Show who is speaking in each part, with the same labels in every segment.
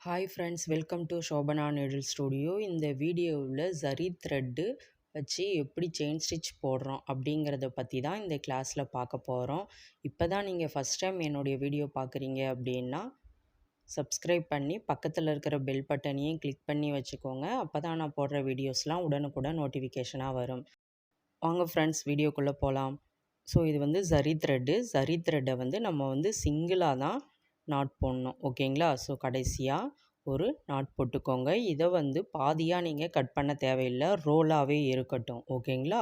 Speaker 1: Hi friends, welcome to Shobana needle studio. இந்த வீடியோவில் zari thread வச்சு எப்படி செயின் ஸ்டிச் போடுறோம் அப்படிங்கிறத பற்றி தான் இந்த கிளாஸில் பார்க்க போகிறோம். இப்போ தான் நீங்கள் ஃபஸ்ட் டைம் என்னுடைய வீடியோ பார்க்குறீங்க அப்படின்னா சப்ஸ்கிரைப் பண்ணி பக்கத்தில் இருக்கிற பெல் பட்டனையும் கிளிக் பண்ணி வச்சுக்கோங்க. அப்போ தான் நான் போடுற வீடியோஸ்லாம் உடனுக்குடன் நோட்டிஃபிகேஷனாக வரும். வாங்க ஃப்ரெண்ட்ஸ், வீடியோக்குள்ளே போகலாம். ஸோ இது வந்து ஜரி த்ரெட்டை வந்து நம்ம சிங்கிளாக தான் நாட் போடணும். ஓகேங்களா? ஸோ கடைசியாக ஒரு நாட் போட்டுக்கோங்க. இதை பாதியாக நீங்கள் கட் பண்ண தேவையில்லை, ரோலாகவே இருக்கட்டும். ஓகேங்களா?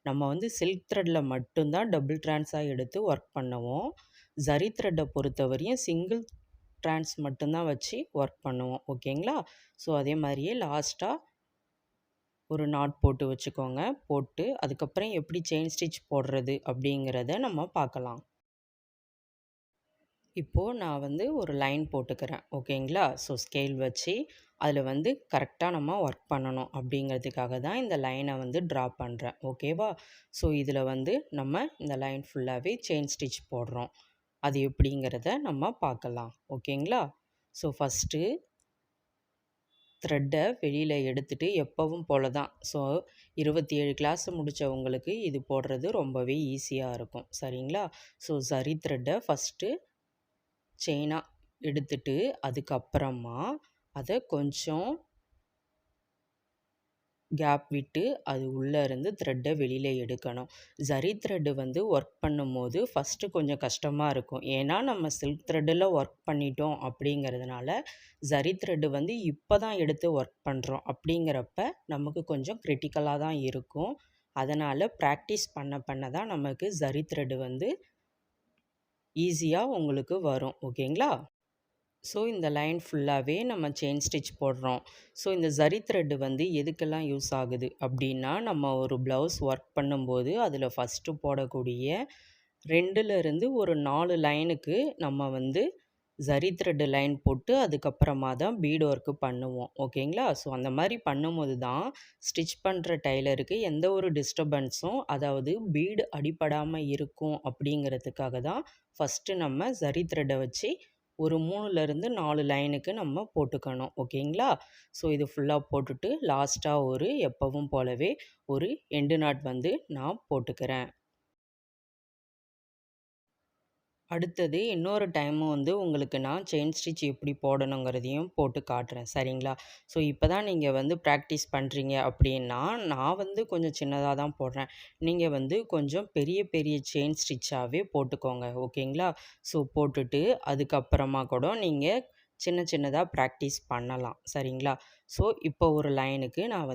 Speaker 1: நம்ம சில்க் த்ரெட்டில் மட்டும்தான் டபுள் ட்ரான்ஸாக எடுத்து ஒர்க் பண்ணுவோம். ஜரி த்ரெட்டை பொறுத்தவரையும் சிங்கிள் ட்ரான்ஸ் மட்டும்தான் வச்சு ஒர்க் பண்ணுவோம். ஓகேங்களா? ஸோ அதே மாதிரியே லாஸ்ட்டாக ஒரு நாட் போட்டு வச்சுக்கோங்க. போட்டு அதுக்கப்புறம் எப்படி செயின் ஸ்டிச் போடுறது அப்படிங்கிறத நம்ம பார்க்கலாம். இப்போது நான் ஒரு லைன் போட்டுக்கிறேன். ஓகேங்களா? ஸோ ஸ்கேல் வச்சு அதில் கரெக்டாக நம்ம ஒர்க் பண்ணணும் அப்படிங்கிறதுக்காக தான் இந்த லைனை ட்ரா பண்ணுறேன். ஓகேவா? ஸோ இதில் நம்ம இந்த லைன் ஃபுல்லாகவே செயின் ஸ்டிச் போடுறோம். அது எப்படிங்கிறத நம்ம பார்க்கலாம். ஓகேங்களா? ஸோ ஃபஸ்ட்டு த்ரெட்டை வெளியில் எடுத்துகிட்டு எப்பவும் போல தான். ஸோ 27 கிளாஸ் முடித்தவங்களுக்கு இது போடுறது ரொம்பவே ஈஸியாக இருக்கும். சரிங்களா? ஸோ ஜரி த்ரெட்டை ஃபஸ்ட்டு செயினாக எடுத்துட்டு அதுக்கப்புறமா அதை கொஞ்சம் கேப் விட்டு அது உள்ளே இருந்து த்ரெட்டை வெளியில் எடுக்கணும். ஜரி த்ரெட்டு ஒர்க் பண்ணும்போது ஃபஸ்ட்டு கொஞ்சம் கஷ்டமாக இருக்கும். ஏன்னா நம்ம சில்க் த்ரெட்டில் ஒர்க் பண்ணிட்டோம் அப்படிங்கிறதுனால ஜரி த்ரெட்டு இப்போ தான் எடுத்து ஒர்க் பண்ணுறோம் அப்படிங்கிறப்ப நமக்கு கொஞ்சம் கிரிட்டிக்கலாக தான் இருக்கும். அதனால் ப்ராக்டிஸ் பண்ண தான் நமக்கு ஜரி த்ரெட்டு ஈஸியாக உங்களுக்கு வரும். ஓகேங்களா? ஸோ இந்த லைன் ஃபுல்லாகவே நம்ம செயின் ஸ்டிச் போடுறோம். ஸோ இந்த ஜரி த்ரெட்டு எதுக்கெல்லாம் யூஸ் ஆகுது அப்படின்னா, நம்ம ஒரு ப்ளவுஸ் ஒர்க் பண்ணும்போது அதில் ஃபஸ்ட்டு போடக்கூடிய 2லேருந்து ஒரு 4 லைனுக்கு நம்ம ஜரி த்ரெட்டு லைன் போட்டு அதுக்கப்புறமா தான் பீட் ஒர்க்கு பண்ணுவோம். ஓகேங்களா? ஸோ அந்த மாதிரி பண்ணும்போது தான் ஸ்டிச் பண்ணுற டைலருக்கு எந்த ஒரு டிஸ்டர்பன்ஸும், அதாவது பீடு அடிபடாமல் இருக்கும் அப்படிங்கிறதுக்காக தான் ஃபஸ்ட்டு நம்ம ஜரி த்ரெட்டை வச்சு ஒரு 3லேருந்து 4 லைனுக்கு நம்ம போட்டுக்கணும். ஓகேங்களா? ஸோ இது ஃபுல்லாக போட்டுட்டு லாஸ்ட்டாக எப்பவும் போலவே ஒரு எண்டு நாட் நான் போட்டுக்கிறேன். அடுத்தது இன்னொரு டைமும் உங்களுக்கு நான் செயின் ஸ்டிச் எப்படி போடணுங்கிறதையும் போட்டு காட்டுறேன். சரிங்களா? ஸோ இப்போ தான் நீங்கள் ப்ராக்டிஸ் பண்ணுறீங்க அப்படின்னா, நான் கொஞ்சம் சின்னதாக தான் போடுறேன். நீங்கள் கொஞ்சம் பெரிய பெரிய செயின் ஸ்டிச்சாகவே போட்டுக்கோங்க. ஓகேங்களா? ஸோ போட்டுட்டு அதுக்கப்புறமா கூட நீங்கள் சின்ன சின்னதாக ப்ராக்டிஸ் பண்ணலாம். சரிங்களா? ஸோ இப்போ ஒரு லைனுக்கு நான்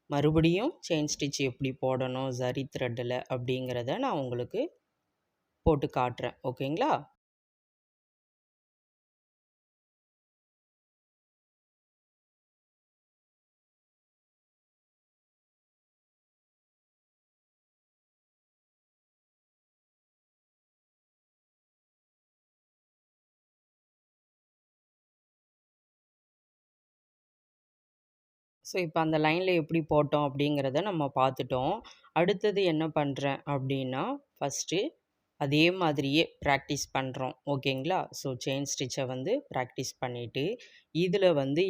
Speaker 1: மறுபடியும் செயின் ஸ்டிச் எப்படி போடணும் ஜரி த்ரெட்டில் அப்படிங்கிறத நான் உங்களுக்கு போட்டு காட்டுறேன். ஓகேங்களா? ஸோ இப்போ அந்த லைனில் எப்படி போட்டோம் அப்படிங்கிறத நம்ம பார்த்துட்டோம். அடுத்தது என்ன பண்ணுறேன் அப்படின்னா, ஃபஸ்ட்டு அதே மாதிரியே ப்ராக்டிஸ் பண்ணுறோம். ஓகேங்களா? ஸோ செயின் ஸ்டிச்சை ப்ராக்டிஸ் பண்ணிவிட்டு இதில்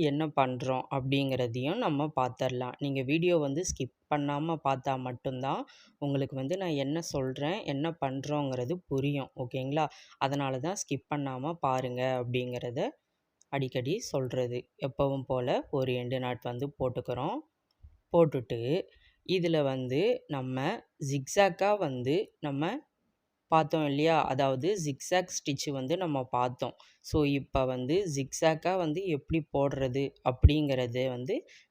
Speaker 1: என்ன பண்ணுறோம் அப்படிங்கிறதையும் நம்ம பார்த்துடலாம். நீங்கள் வீடியோ ஸ்கிப் பண்ணாமல் பார்த்தா மட்டும்தான் உங்களுக்கு நான் என்ன சொல்கிறேன், என்ன பண்ணுறோங்கிறது புரியும். ஓகேங்களா? அதனால தான் ஸ்கிப் பண்ணாமல் பாருங்கள் அப்படிங்கிறத அடிக்கடி சொல்கிறது. எப்பவும் போல் ஒரு எண்டு நாட் போட்டுக்கிறோம். போட்டுட்டு இதில் நம்ம ஜிக்ஸாக்காக நம்ம பார்த்தோம் இல்லையா? அதாவது ஜிக்ஸாக் ஸ்டிச்சு நம்ம பார்த்தோம். ஸோ இப்போ ஜிக்ஸாக்காக எப்படி போடுறது அப்படிங்கிறது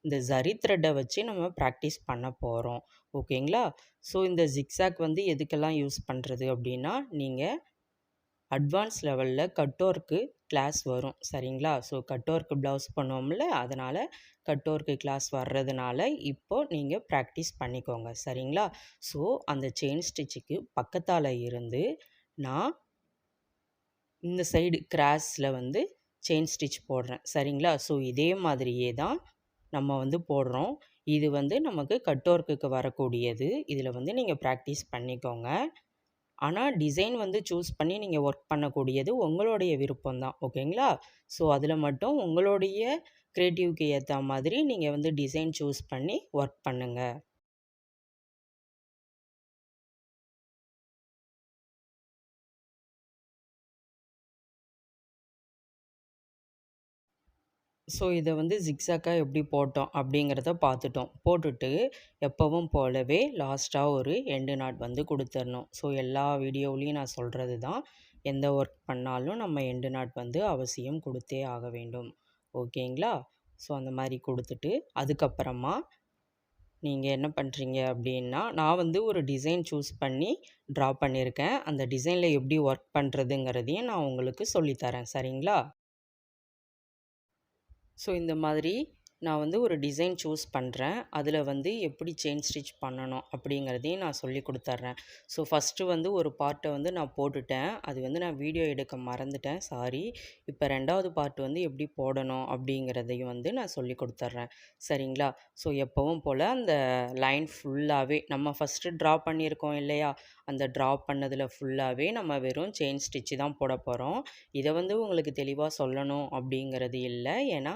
Speaker 1: இந்த ஜரி த்ரெட்டை வச்சு நம்ம ப்ராக்டிஸ் பண்ண போகிறோம். ஓகேங்களா? ஸோ இந்த ஜிக்ஸாக் எதுக்கெல்லாம் யூஸ் பண்ணுறது அப்படின்னா, நீங்கள் அட்வான்ஸ் லெவலில் கட் ஒர்க்கு கிளாஸ் வரும். சரிங்களா? ஸோ கட் ஒர்க்கு ப்ளவுஸ் பண்ணுவோம்ல, அதனால் கட் ஒர்க்கு கிளாஸ் வர்றதுனால இப்போது நீங்கள் ப்ராக்டிஸ் பண்ணிக்கோங்க. சரிங்களா? ஸோ அந்த செயின் ஸ்டிச்சுக்கு பக்கத்தால் இருந்து நான் இந்த சைடு கிராஸில் செயின் ஸ்டிச் போடுறேன். சரிங்களா? ஸோ இதே மாதிரியே தான் நம்ம போடுறோம். இது நமக்கு கட் ஒர்க்குக்கு வரக்கூடியது. இதில் நீங்கள் ப்ராக்டிஸ் பண்ணிக்கோங்க. ஆனால் டிசைன் வந்து சூஸ் பண்ணி நீங்கள் ஒர்க் பண்ணக்கூடியது உங்களுடைய விருப்பம் தான். ஓகேங்களா? ஸோ அதில மட்டும் உங்களுடைய கிரியேட்டிவ்க்கு ஏத்த மாதிரி நீங்க வந்து டிசைன் சூஸ் பண்ணி ஒர்க் பண்ணுங்க. ஸோ இத வந்து ஜிக்ஸாக்கா எப்படி போட்டோம் அப்படிங்கிறத பார்த்துட்டோம். போட்டுட்டு எப்பவும் போலவே லாஸ்ட்டா ஒரு எண்டு நாட் வந்து குடுத்துறணும். ஸோ எல்லா வீடியோவிலயும் நான் சொல்றது தான். எந்த ஒர்க் பண்ணாலும் நம்ம எண்டு நாட் வந்து அவசியம் குடுத்தே ஆக வேண்டும். ஓகேங்களா? ஸோ அந்த மாரி குடுத்துட்டு, அதுக்கப்புறமா நீங்க என்ன பண்றீங்க அப்படின்னா, நான் வந்து ஒரு டிசைன் சூஸ் பண்ணி ட்ரா பண்ணியிருக்கேன். அந்த டிசைன்ல எப்படி ஒர்க் பண்றதுங்கிறதையும் நான் உங்களுக்கு சொல்லி தரேன். சரிங்களா? ஸோ இந்த மாதிரி நான் வந்து ஒரு டிசைன் சூஸ் பண்ணுறேன். அதில் வந்து எப்படி செயின் ஸ்டிச் பண்ணணும் அப்படிங்கிறதையும் நான் சொல்லிக் குடுத்துர்றேன். ஸோ ஃபஸ்ட்டு வந்து ஒரு பார்ட்ட வந்து நான் போட்டுட்டேன். அது வந்து நான் வீடியோ எடுக்க மறந்துட்டேன். சாரி. இப்போ 2வது பார்ட் வந்து எப்படி போடணும் அப்படிங்கிறதையும் வந்து நான் சொல்லிக் குடுத்துர்றேன். சரிங்களா? ஸோ எப்பவும் போல் அந்த லைன் ஃபுல்லாவே நம்ம ஃபஸ்ட்டு ட்ரா பண்ணியிருக்கோம் இல்லையா? அந்த ட்ரா பண்ணதில் ஃபுல்லாவே நம்ம வெறும் செயின் ஸ்டிச்சு தான் போடப் போறோம். இத வந்து உங்களுக்கு தெளிவா சொல்லணும் அப்படிங்கிறது இல்ல. ஏன்னா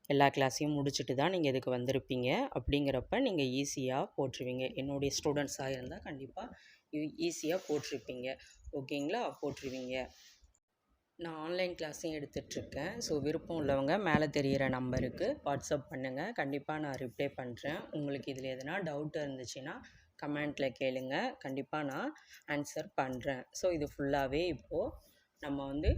Speaker 1: எல்லா கிளாஸையும் முடிச்சுட்டு தான் நீங்க இதுக்கு வந்திருப்பீங்க. அப்படிங்கிறப்ப நீங்க ஈஸியா போட்டுருவீங்க. என்னுடைய ஸ்டூடண்ட்ஸா இருந்தா கண்டிப்பா ஈஸியா போட்டுருப்பீங்க. ஓகேங்களா? போட்டுருவீங்க. நான் ஆன்லைன் கிளாஸையும் எடுத்துட்ருக்கேன். ஸோ விருப்பம் உள்ளவங்க மேலே தெரியிற நம்பருக்கு வாட்ஸ்அப் பண்ணுங்க. கண்டிப்பா நான் ரிப்ளை பண்றேன். உங்களுக்கு இதில எதனா டவுட் இருந்துச்சுன்னா, கமெண்ட்ல கேளுங்க. கண்டிப்பா நான் ஆன்சர் பண்றேன். ஸோ இது ஃபுல்லாவே இப்போ நம்ம வந்து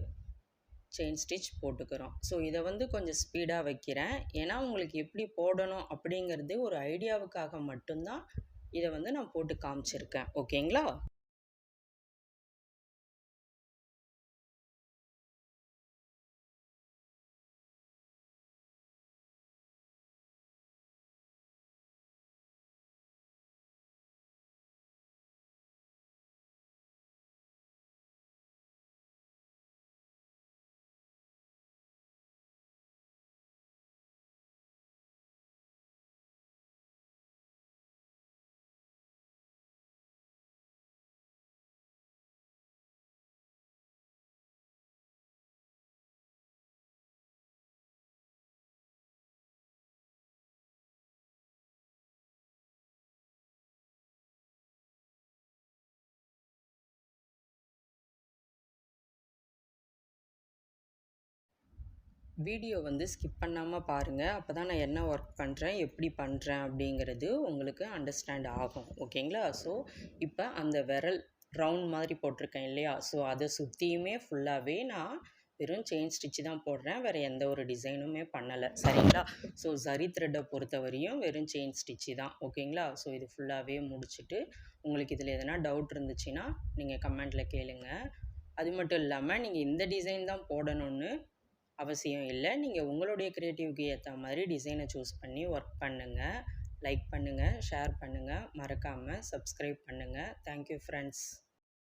Speaker 1: செயின் ஸ்டிச் போட்டுக்கிறோம். ஸோ இத வந்து கொஞ்சம் ஸ்பீடா வைக்கிறேன். ஏன்னா, உங்களுக்கு எப்படி போடணும் அப்படிங்கிறது ஒரு ஐடியாவுக்காக மட்டும் தான் இத வந்து நான் போட்டு காமிச்சிருக்கேன். ஓகேங்களா? வீடியோ வந்து ஸ்கிப் பண்ணாம பாருங்க. அப்பதான் நான் என்ன ஒர்க் பண்றேன், எப்படி பண்றேன் அப்படிங்கிறது உங்களுக்கு அண்டர்ஸ்டாண்ட் ஆகும். ஓகேங்களா? ஸோ, இப்ப அந்த விரல் ரவுண்ட் மாதிரி போட்டிருக்கேன் இல்லையா? ஸோ, அத சுத்தியுமே ஃபுல்லாவே நான் வெறும் செயின் ஸ்டிச் தான் போடுறேன். வேற எந்த ஒரு டிசைனுமே பண்ணல. சரிங்களா? ஸோ, ஜரி த்ரெட்ட பொறுத்தவரையும் வெறும் செயின் ஸ்டிச் தான். ஓகேங்களா? ஸோ, இது ஃபுல்லாவே முடிச்சுட்டு, உங்களுக்கு இதில எதனா டவுட் இருந்துச்சுன்னா, நீங்க கமெண்ட்ல கேளுங்க. அது மட்டும் இல்லாம, நீங்க இந்த டிசைன் தான் போடணும்னு அவசியம் இல்ல. நீங்க உங்களுடைய கிரியேட்டிவ்க்கு ஏத்த மாரி டிசைன சூஸ் பண்ணி ஒர்க் பண்ணுங்க. லைக் பண்ணுங்க, ஷேர் பண்ணுங்க. மறக்காம சப்ஸ்கிரைப் பண்ணுங்க. Thank you friends.